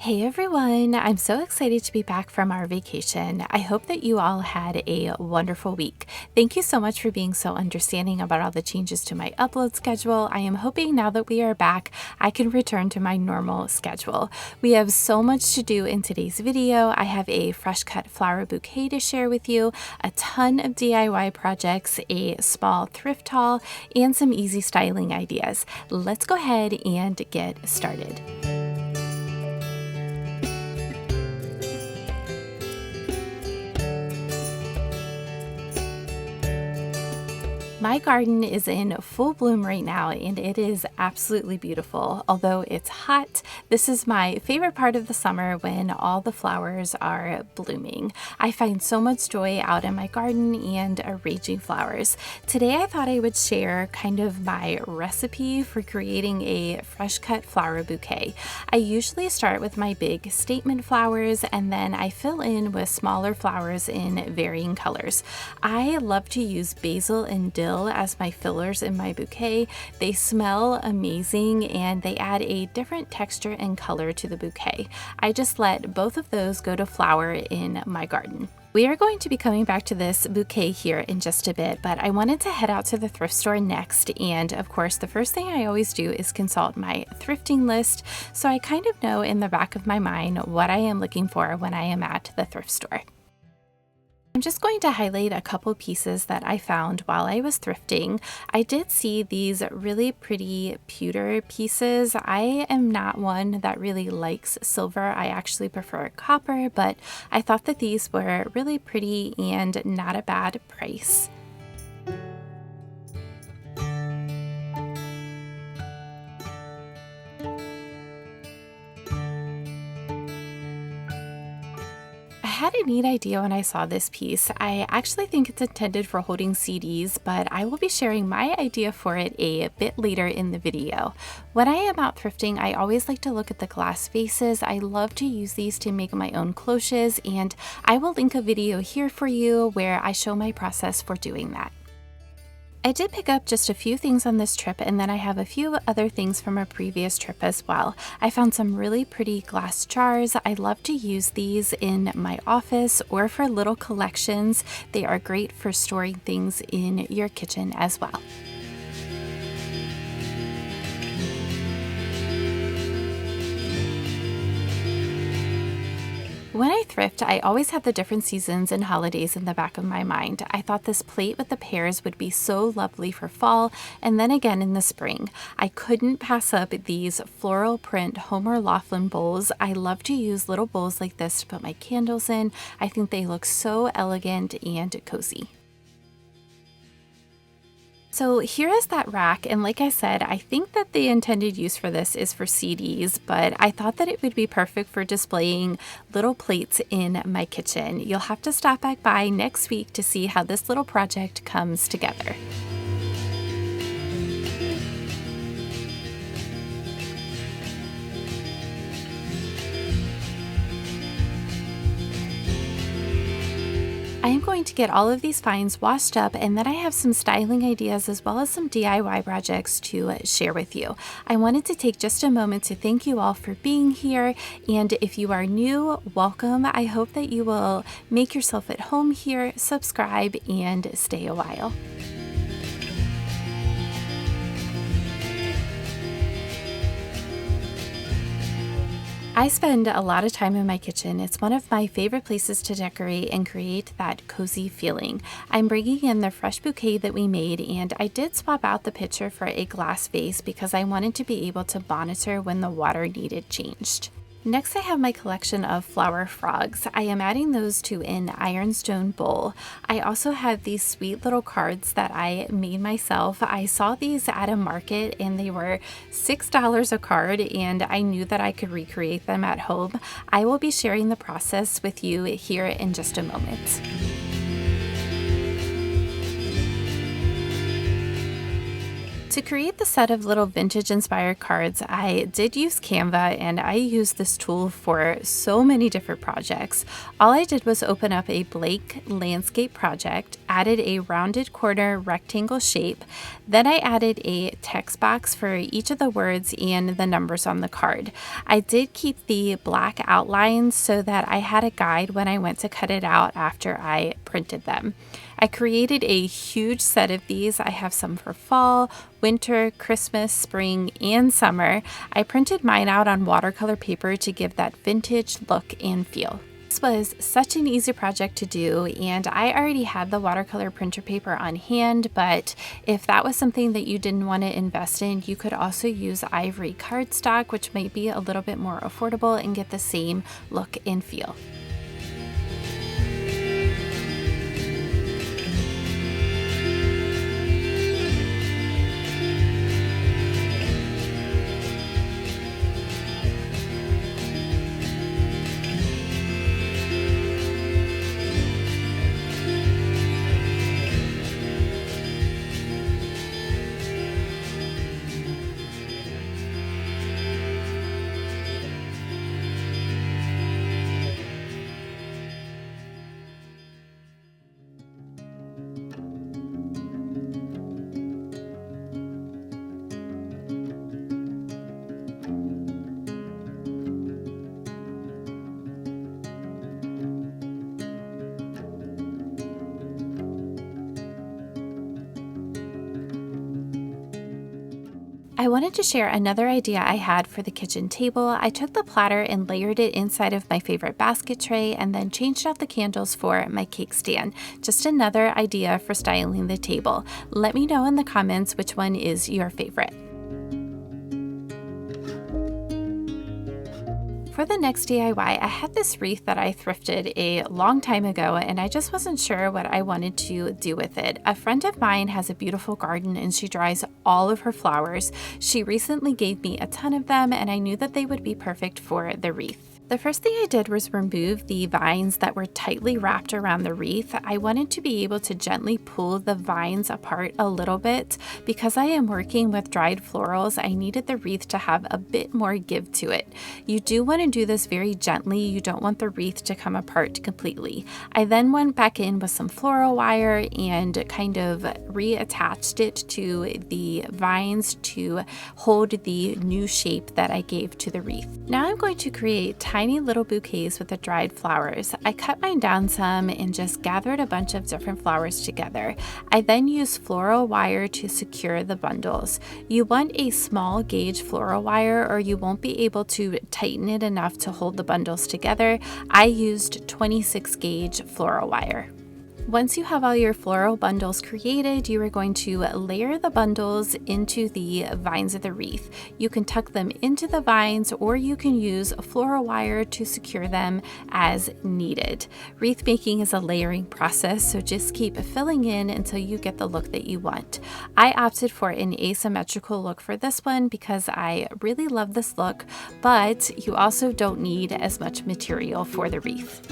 Hey everyone, I'm so excited to be back from our vacation. I hope that you all had a wonderful week. Thank you so much for being so understanding about all the changes to my upload schedule. I am hoping now that we are back, I can return to my normal schedule. We have so much to do in today's video. I have a fresh cut flower bouquet to share with you, a ton of DIY projects, a small thrift haul, and some easy styling ideas. Let's go ahead and get started. My garden is in full bloom right now and it is absolutely beautiful. Although it's hot, this is my favorite part of the summer when all the flowers are blooming. I find so much joy out in my garden and arranging flowers. Today I thought I would share kind of my recipe for creating a fresh cut flower bouquet. I usually start with my big statement flowers and then I fill in with smaller flowers in varying colors. I love to use basil and dill as my fillers in my bouquet. They smell amazing and they add a different texture and color to the bouquet. I just let both of those go to flower in my garden. We are going to be coming back to this bouquet here in just a bit, but I wanted to head out to the thrift store next. And of course, the first thing I always do is consult my thrifting list, so I kind of know in the back of my mind what I am looking for when I am at the thrift store. I'm just going to highlight a couple pieces that I found while I was thrifting. I did see these really pretty pewter pieces. I am not one that really likes silver. I actually prefer copper, but I thought that these were really pretty and not a bad price. I had a neat idea when I saw this piece. I actually think it's intended for holding CDs, but I will be sharing my idea for it a bit later in the video. When I am out thrifting, I always like to look at the glass vases. I love to use these to make my own cloches, and I will link a video here for you where I show my process for doing that. I did pick up just a few things on this trip, and then I have a few other things from a previous trip as well. I found some really pretty glass jars. I love to use these in my office or for little collections. They are great for storing things in your kitchen as well. When I thrift, I always have the different seasons and holidays in the back of my mind. I thought this plate with the pears would be so lovely for fall and then again in the spring. I couldn't pass up these floral print Homer Laughlin bowls. I love to use little bowls like this to put my candles in. I think they look so elegant and cozy. So here is that rack, and like I said, I think that the intended use for this is for CDs, but I thought that it would be perfect for displaying little plates in my kitchen. You'll have to stop back by next week to see how this little project comes together. I am going to get all of these finds washed up, and then I have some styling ideas as well as some DIY projects to share with you. I wanted to take just a moment to thank you all for being here, and if you are new, welcome. I hope that you will make yourself at home here, subscribe, and stay a while. I spend a lot of time in my kitchen. It's one of my favorite places to decorate and create that cozy feeling. I'm bringing in the fresh bouquet that we made, and I did swap out the pitcher for a glass vase because I wanted to be able to monitor when the water needed changed. Next, I have my collection of flower frogs. I am adding those to an ironstone bowl. I also have these sweet little cards that I made myself. I saw these at a market and they were $6 a card, and I knew that I could recreate them at home. I will be sharing the process with you here in just a moment. To create the set of little vintage inspired cards, I did use Canva, and I used this tool for so many different projects. All I did was open up a blank landscape project, added a rounded corner rectangle shape, then I added a text box for each of the words and the numbers on the card. I did keep the black outlines so that I had a guide when I went to cut it out after I printed them. I created a huge set of these. I have some for fall, winter, Christmas, spring, and summer. I printed mine out on watercolor paper to give that vintage look and feel. This was such an easy project to do, and I already had the watercolor printer paper on hand, but if that was something that you didn't want to invest in, you could also use ivory cardstock, which might be a little bit more affordable and get the same look and feel. I wanted to share another idea I had for the kitchen table. I took the platter and layered it inside of my favorite basket tray and then changed out the candles for my cake stand. Just another idea for styling the table. Let me know in the comments which one is your favorite. For the next DIY, I had this wreath that I thrifted a long time ago, and I just wasn't sure what I wanted to do with it. A friend of mine has a beautiful garden and she dries all of her flowers. She recently gave me a ton of them, and I knew that they would be perfect for the wreath. The first thing I did was remove the vines that were tightly wrapped around the wreath. I wanted to be able to gently pull the vines apart a little bit. Because I am working with dried florals, I needed the wreath to have a bit more give to it. You do want to do this very gently. You don't want the wreath to come apart completely. I then went back in with some floral wire and kind of reattached it to the vines to hold the new shape that I gave to the wreath. Now I'm going to create tiny little bouquets with the dried flowers. I cut mine down some and just gathered a bunch of different flowers together. I then used floral wire to secure the bundles. You want a small gauge floral wire or you won't be able to tighten it enough to hold the bundles together. I used 26 gauge floral wire. Once you have all your floral bundles created, you are going to layer the bundles into the vines of the wreath. You can tuck them into the vines, or you can use floral wire to secure them as needed. Wreath making is a layering process, so just keep filling in until you get the look that you want. I opted for an asymmetrical look for this one because I really love this look, but you also don't need as much material for the wreath.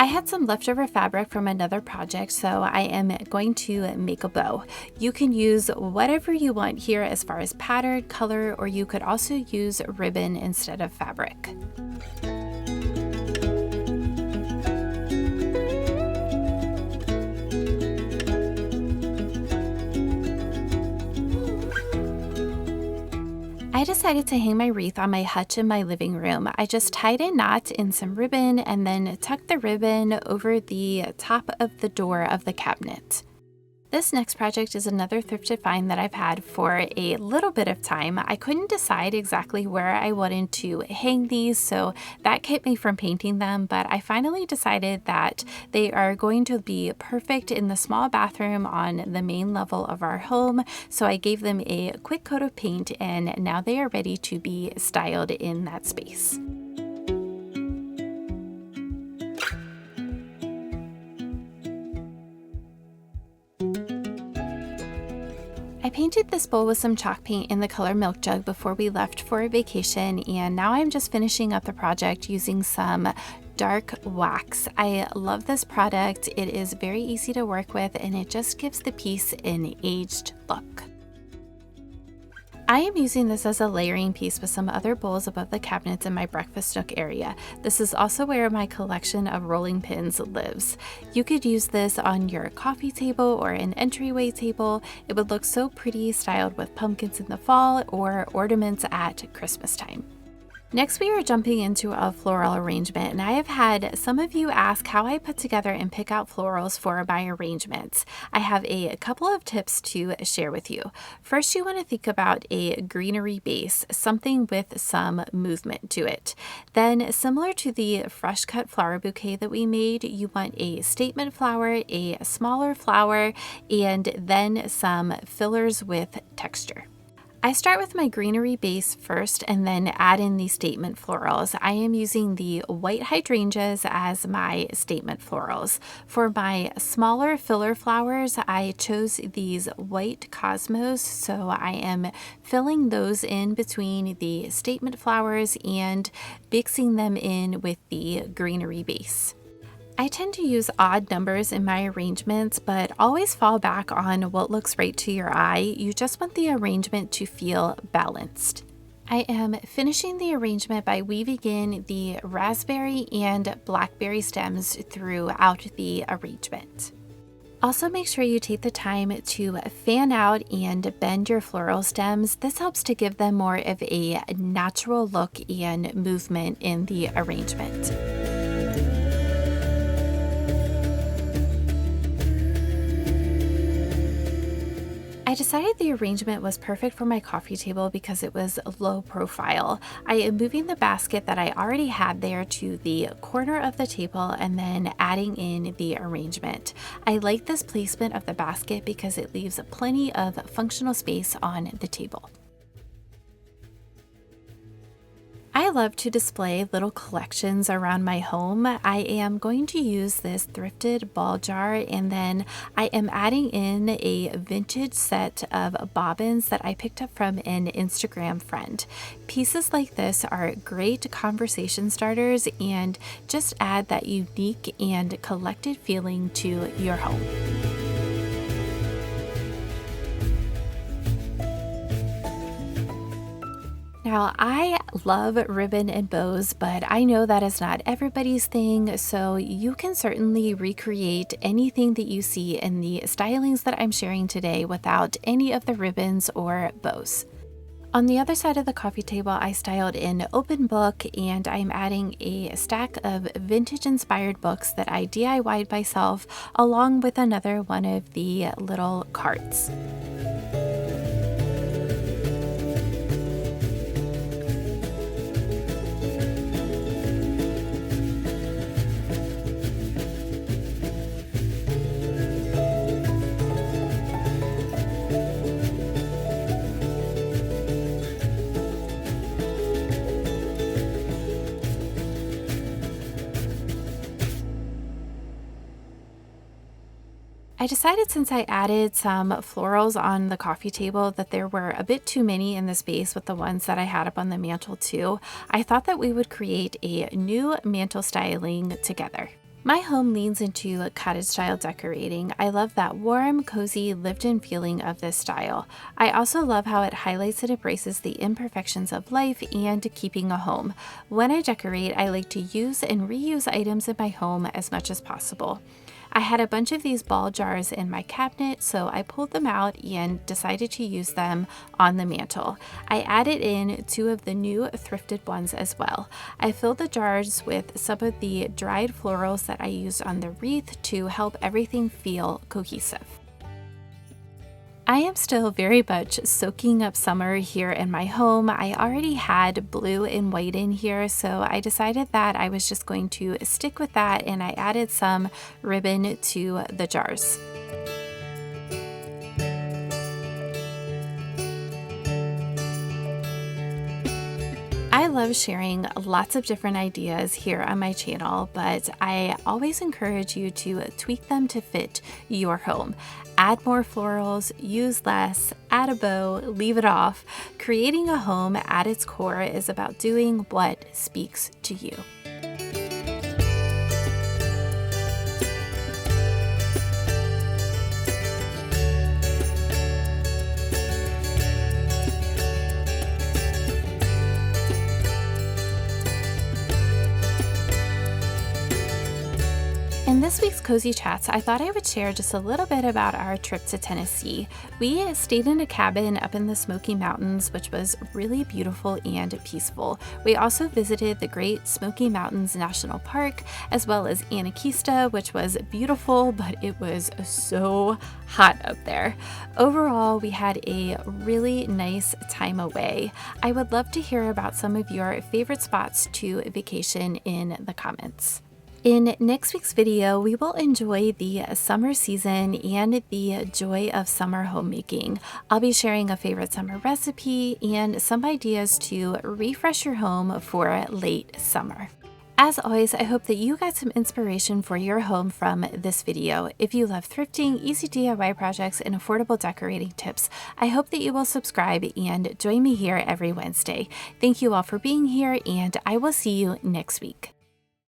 I had some leftover fabric from another project, so I am going to make a bow. You can use whatever you want here as far as pattern, color, or you could also use ribbon instead of fabric. I decided to hang my wreath on my hutch in my living room. I just tied a knot in some ribbon and then tucked the ribbon over the top of the door of the cabinet. This next project is another thrifted find that I've had for a little bit of time. I couldn't decide exactly where I wanted to hang these, so that kept me from painting them, but I finally decided that they are going to be perfect in the small bathroom on the main level of our home, so I gave them a quick coat of paint and now they are ready to be styled in that space. I I painted this bowl with some chalk paint in the color Milk Jug before we left for a vacation, and now I'm just finishing up the project using some dark wax. I love this product. It is very easy to work with and it just gives the piece an aged look. I am using this as a layering piece with some other bowls above the cabinets in my breakfast nook area. This is also where my collection of rolling pins lives. You could use this on your coffee table or an entryway table. It would look so pretty styled with pumpkins in the fall or ornaments at Christmas time. Next, we are jumping into a floral arrangement, and I have had some of you ask how I put together and pick out florals for my arrangements. I have a couple of tips to share with you. First, you want to think about a greenery base, something with some movement to it. Then, similar to the fresh cut flower bouquet that we made, you want a statement flower, a smaller flower, and then some fillers with texture. I start with my greenery base first and then add in the statement florals. I am using the white hydrangeas as my statement florals. For my smaller filler flowers, I chose these white cosmos, so I am filling those in between the statement flowers and mixing them in with the greenery base. I tend to use odd numbers in my arrangements, but always fall back on what looks right to your eye. You just want the arrangement to feel balanced. I am finishing the arrangement by weaving in the raspberry and blackberry stems throughout the arrangement. Also, make sure you take the time to fan out and bend your floral stems. This helps to give them more of a natural look and movement in the arrangement. I decided the arrangement was perfect for my coffee table because it was low profile. I am moving the basket that I already had there to the corner of the table and then adding in the arrangement. I like this placement of the basket because it leaves plenty of functional space on the table. I love to display little collections around my home. I am going to use this thrifted ball jar, and then I am adding in a vintage set of bobbins that I picked up from an Instagram friend. Pieces like this are great conversation starters and just add that unique and collected feeling to your home. Now, I love ribbon and bows, but I know that is not everybody's thing, so you can certainly recreate anything that you see in the stylings that I'm sharing today without any of the ribbons or bows. On the other side of the coffee table, I styled an open book, and I'm adding a stack of vintage-inspired books that I DIY'd myself, along with another one of the little carts. I decided since I added some florals on the coffee table that there were a bit too many in the space with the ones that I had up on the mantle too. I thought that we would create a new mantle styling together. My home leans into cottage-style decorating. I love that warm, cozy, lived-in feeling of this style. I also love how it highlights and embraces the imperfections of life and keeping a home. When I decorate, I like to use and reuse items in my home as much as possible. I had a bunch of these ball jars in my cabinet, so I pulled them out and decided to use them on the mantle. I added in 2 of the new thrifted ones as well. I filled the jars with some of the dried florals that I used on the wreath to help everything feel cohesive. I am still very much soaking up summer here in my home. I already had blue and white in here, so I decided that I was just going to stick with that, and I added some ribbon to the jars. I love sharing lots of different ideas here on my channel, but I always encourage you to tweak them to fit your home. Add more florals, use less, add a bow, leave it off. Creating a home at its core is about doing what speaks to you. In this week's Cozy Chats, I thought I would share just a little bit about our trip to Tennessee. We stayed in a cabin up in the Smoky Mountains, which was really beautiful and peaceful. We also visited the Great Smoky Mountains National Park, as well as Anakeesta, which was beautiful, but it was so hot up there. Overall, we had a really nice time away. I would love to hear about some of your favorite spots to vacation in the comments. In next week's video, we will enjoy the summer season and the joy of summer homemaking. I'll be sharing a favorite summer recipe and some ideas to refresh your home for late summer. As always, I hope that you got some inspiration for your home from this video. If you love thrifting, easy DIY projects, and affordable decorating tips, I hope that you will subscribe and join me here every Wednesday. Thank you all for being here, and I will see you next week.